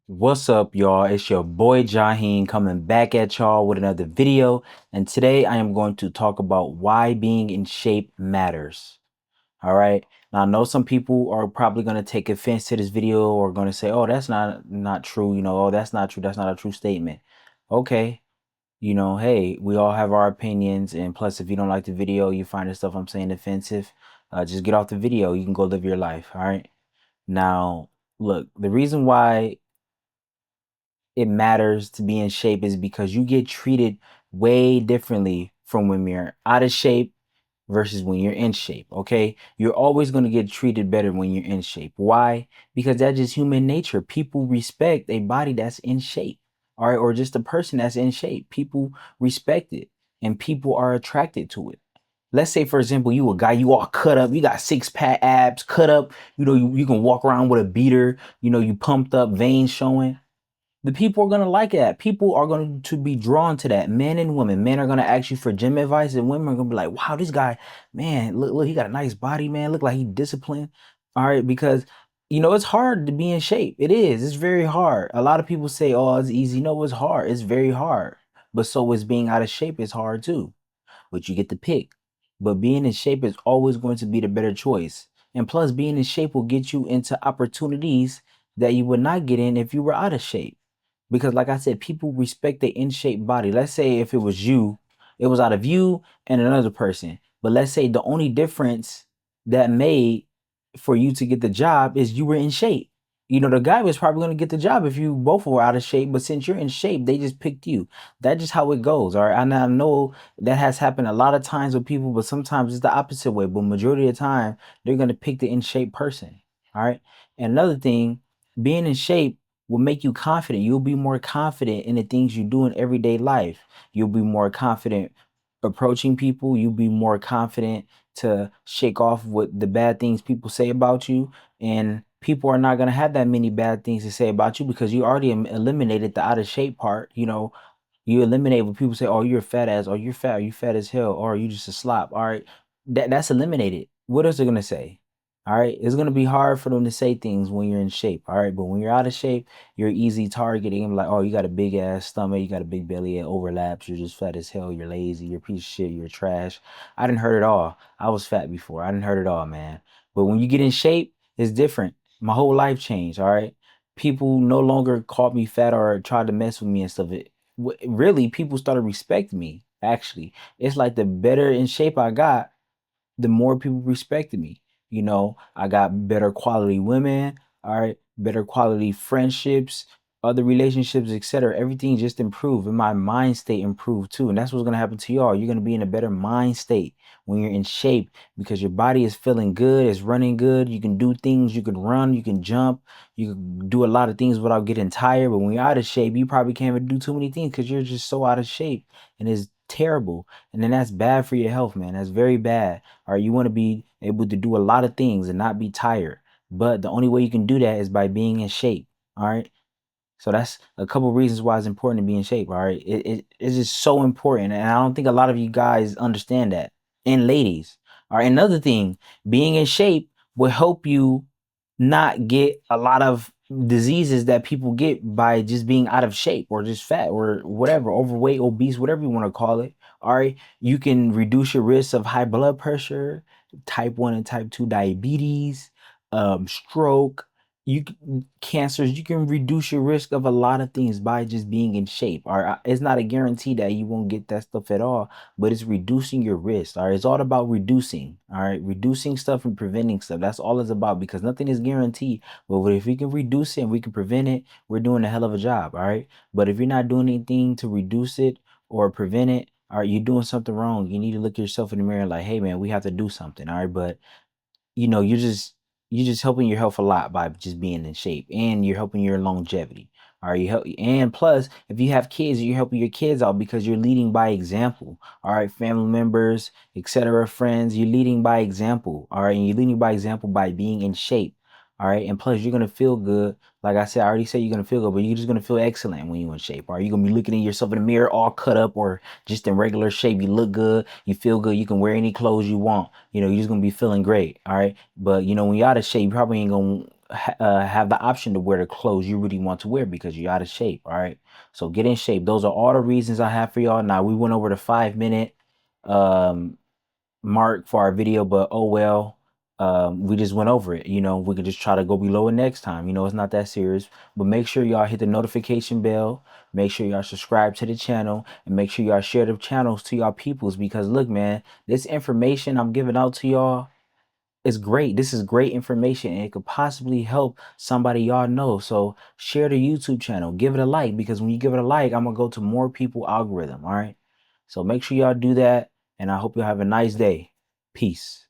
What's up, y'all? It's your boy Jaheen coming back at y'all with another video. And today I am going to talk about why being in shape matters. All right. Now I know some people are probably going to take offense to this video or going to say, "Oh, that's not true." "Oh, that's not true. That's not a true statement." Okay. Hey, we all have our opinions, and plus if you don't like the video, you find the stuff I'm saying offensive, just get off the video. You can go live your life, all right? Now, look, the reason why it matters to be in shape is because you get treated way differently from when you're out of shape versus when you're in shape. Okay, you're always going to get treated better when you're in shape. Why? Because that's just human nature. People respect a body that's in shape, all right, or just a person that's in shape. People respect it, and people are attracted to it. Let's say, for example, you a guy, you all cut up, you got six pack abs, cut up, you can walk around with a beater, you pumped up, veins showing. The people are gonna like that. People are going to be drawn to that. Men and women. Men are gonna ask you for gym advice, and women are gonna be like, "Wow, this guy, man, look, he got a nice body, man. Look like he disciplined." All right, because it's hard to be in shape. It is. It's very hard. A lot of people say, "Oh, it's easy." No, it's hard. It's very hard. But so is being out of shape is hard too. But you get to pick. But being in shape is always going to be the better choice. And plus, being in shape will get you into opportunities that you would not get in if you were out of shape. Because like I said, people respect the in shape body. Let's say if it was you, it was out of you and another person. But let's say the only difference that made for you to get the job is you were in shape. The guy was probably going to get the job if you both were out of shape, but since you're in shape, they just picked you. That's just how it goes. All right. And I know that has happened a lot of times with people, but sometimes it's the opposite way. But majority of the time, they're going to pick the in shape person. All right. And another thing, being in shape will make you confident. You'll be more confident in the things you do in everyday life. You'll be more confident approaching people. You'll be more confident to shake off what the bad things people say about you. And people are not going to have that many bad things to say about you because you already eliminated the out of shape part. You eliminate when people say, "Oh, you're a fat ass," or "You're fat," or "You fat as hell," or "You just a slop." All right, that's eliminated. What else are they gonna say? All right, it's gonna be hard for them to say things when you're in shape. All right, but when you're out of shape, you're easy targeting. Like, "Oh, you got a big ass stomach, you got a big belly, it overlaps. You're just fat as hell. You're lazy. You're a piece of shit. You're trash." I didn't heard it all. I was fat before. I didn't heard it all, man. But when you get in shape, it's different. My whole life changed. All right, people no longer called me fat or tried to mess with me and stuff. Really, people started respecting me. Actually, it's like the better in shape I got, the more people respected me. I got better quality women, all right, better quality friendships, other relationships, etc. Everything just improved, and my mind state improved too. And that's what's gonna happen to y'all. You're gonna be in a better mind state when you're in shape because your body is feeling good, it's running good. You can do things, you can run, you can jump, you can do a lot of things without getting tired. But when you're out of shape, you probably can't even do too many things because you're just so out of shape, and it's terrible. And then that's bad for your health, man. That's very bad. All right, you want to be able to do a lot of things and not be tired. But the only way you can do that is by being in shape. All right. So that's a couple reasons why it's important to be in shape. All right. It's just so important. And I don't think a lot of you guys understand that. And ladies. All right. Another thing, being in shape will help you not get a lot of diseases that people get by just being out of shape or just fat or whatever, overweight, obese, whatever you want to call it. All right. You can reduce your risk of high blood pressure, type 1 and type 2 diabetes, stroke, cancers. You can reduce your risk of a lot of things by just being in shape. All right. It's not a guarantee that you won't get that stuff at all, but it's reducing your risk. All right. It's all about reducing. All right. Reducing stuff and preventing stuff. That's all it's about because nothing is guaranteed. But if we can reduce it and we can prevent it, we're doing a hell of a job. All right. But if you're not doing anything to reduce it or prevent it, all right, you're doing something wrong. You need to look yourself in the mirror like, "Hey man, we have to do something." All right. But you're just helping your health a lot by just being in shape, and you're helping your longevity. All right, you help, and plus, if you have kids, you're helping your kids out because you're leading by example. All right, family members, etc., friends, you're leading by example. All right, and you're leading by example by being in shape. All right, and plus, you're gonna feel good. Like I said, I already said you're gonna feel good, but you're just gonna feel excellent when you're in shape. Are you gonna be looking at yourself in the mirror all cut up or just in regular shape? You look good, you feel good, you can wear any clothes you want. You're just gonna be feeling great. All right. But when you're out of shape, you probably ain't gonna have the option to wear the clothes you really want to wear because you're out of shape. All right. So get in shape. Those are all the reasons I have for y'all. Now we went over the 5 minute um, mark for our video, but oh well. We just went over it. We can just try to go below it next time. It's not that serious. But make sure y'all hit the notification bell. Make sure y'all subscribe to the channel and make sure y'all share the channels to y'all peoples because look, man, this information I'm giving out to y'all is great. This is great information and it could possibly help somebody y'all know. So share the YouTube channel, give it a like because when you give it a like, I'm gonna go to more people algorithm. All right. So make sure y'all do that. And I hope you have a nice day. Peace.